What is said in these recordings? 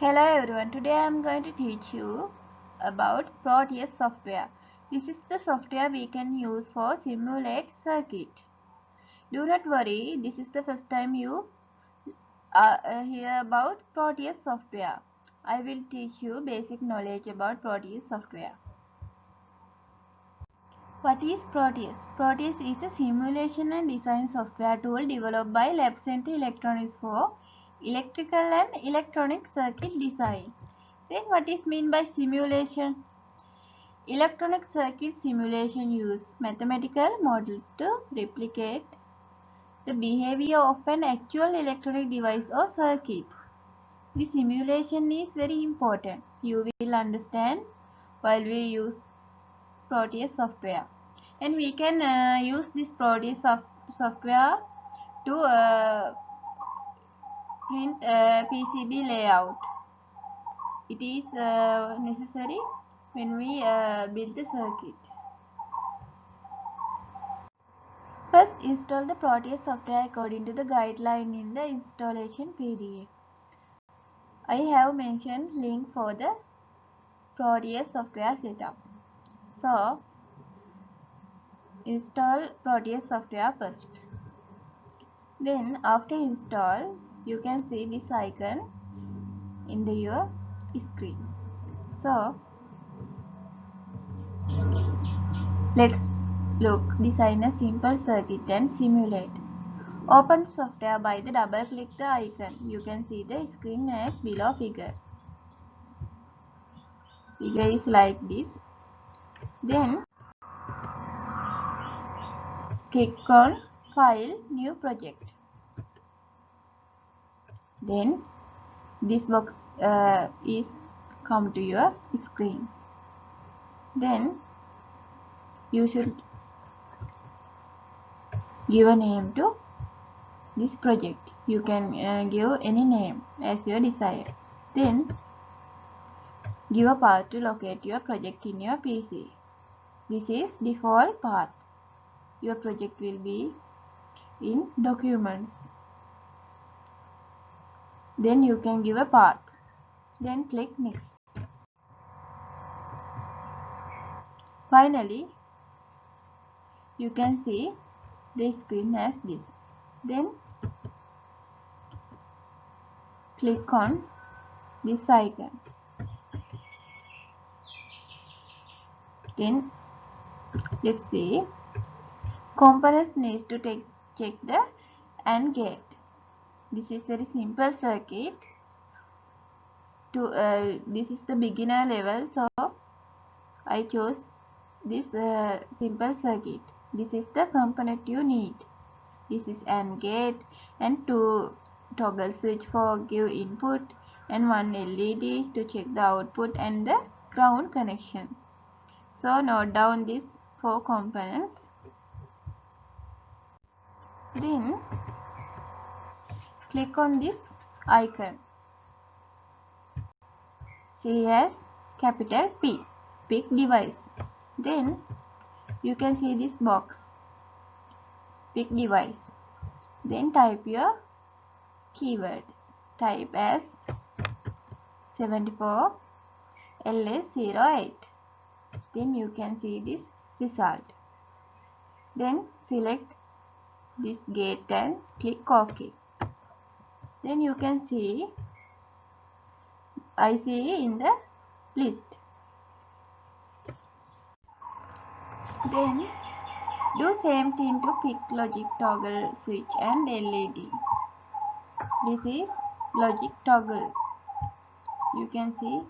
Hello everyone, today I am going to teach you about Proteus software. This is the software we can use for simulate circuit. Do not worry, this is the first time you hear about Proteus software. I will teach you basic knowledge about Proteus software. What is Proteus? Proteus is a simulation and design software tool developed by Lab Center Electronics for electrical and electronic circuit design. Then what is meant by simulation? Electronic circuit simulation use mathematical models to replicate the behavior of an actual electronic device or circuit. The simulation is very important. You will understand while we use Proteus software. And we can use this Proteus software to print PCB layout. It is necessary when we build the circuit. First, install the Proteus software according to the guideline in the installation PDF. I have mentioned link for the Proteus software setup. So, install Proteus software first. Then, after install, you can see this icon in your screen. So, let's design a simple circuit and simulate. Open software by the double click the icon. You can see the screen as below figure. Figure is like this. Then click on File, New Project. Then this box is come to your screen. Then you should give a name to this project. You can give any name as your desire. Then give a path to locate your project in your PC. This is default path. Your project will be in Documents. Then you can give a path. Then click Next. Finally, you can see the screen as this. Then click on this icon. Then let's see. Components needs to check the AND gate. This is very simple circuit. This is the beginner level, so I chose this simple circuit. This is the component you need. This is AND gate and 2 toggle switch for give input and 1 LED to check the output and the ground connection. So note down these 4 components. Then click on this icon. See as capital P, pick device. Then you can see this box, pick device. Then type your keyword. Type as 74 LS08. Then you can see this result. Then select this gate and click OK. Then you can see IC in the list. Then do same thing to pick logic toggle switch and LED. This is logic toggle. You can see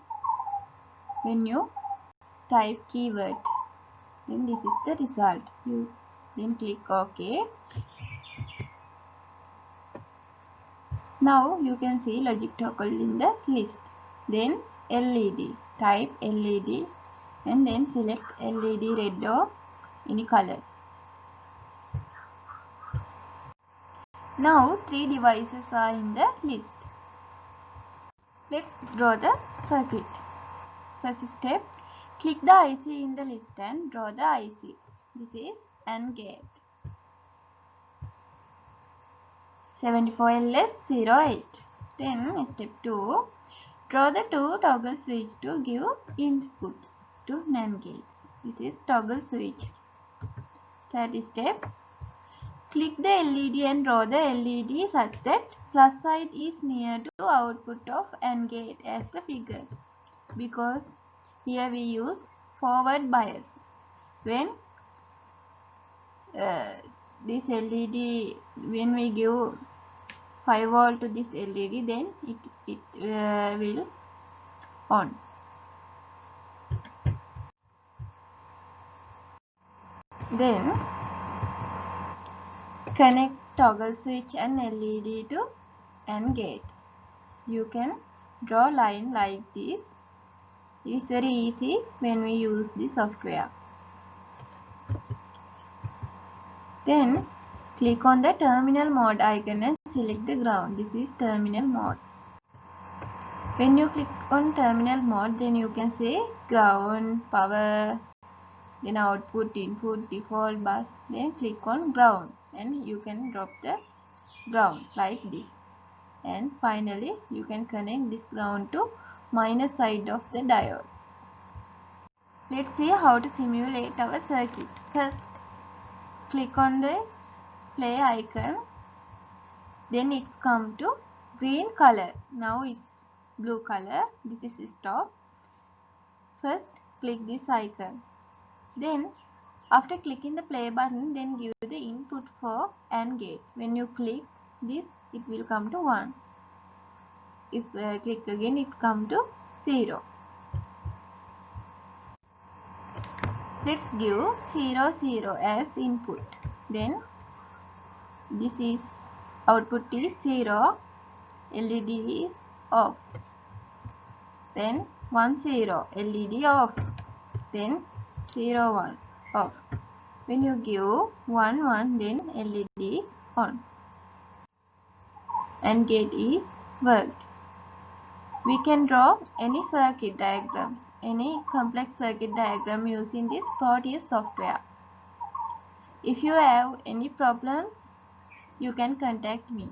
when you type keyword. Then this is the result. You then click OK. Now you can see logic toggle in the list. Then LED. Type LED and then select LED red or any color. Now 3 devices are in the list. Let's draw the circuit. First step, click the IC in the list and draw the IC. This is AND gate. 74LS08. Then step 2, Draw the two toggle switch to give inputs to NAND gates. This is toggle switch. Third step. Click the LED and draw the LED such that plus side is near to output of AND gate as the figure. Because here we use forward bias. When this LED, when we give 5 volt to this LED, then it will on. Then connect toggle switch and LED to AND gate. You can draw line like this. It's very easy when we use the software. Then click on the terminal mode icon and select the ground. This is terminal mode. When you click on terminal mode, then you can say ground, power, then output, input, default, bus. Then click on ground and you can drop the ground like this. And finally you can connect this ground to minus side of the diode. Let's see how to simulate our circuit. First, click on this play icon. Then it's come to green color. Now it's blue color. This is stop. First, click this icon. Then after clicking the play button, then give the input for AND gate. When you click this, it will come to 1. If click again, it come to 0. Let's give 0 0 as input. Then this is output is 0, LED is off. Then 1 0, LED off. Then 0 1 off. When you give 1 1, then LED is on. AND gate is worked. We can draw any circuit diagrams, any complex circuit diagram using this Proteus software. If you have any problems, you can contact me.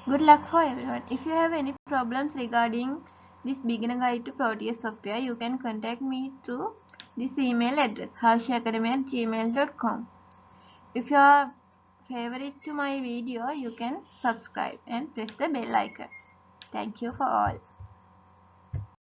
Good luck for everyone. If you have any problems regarding this beginner guide to Proteus software, you can contact me through this email address harshacademy@gmail.com. If you are favorite to my video, you can subscribe and press the bell icon. Thank you for all.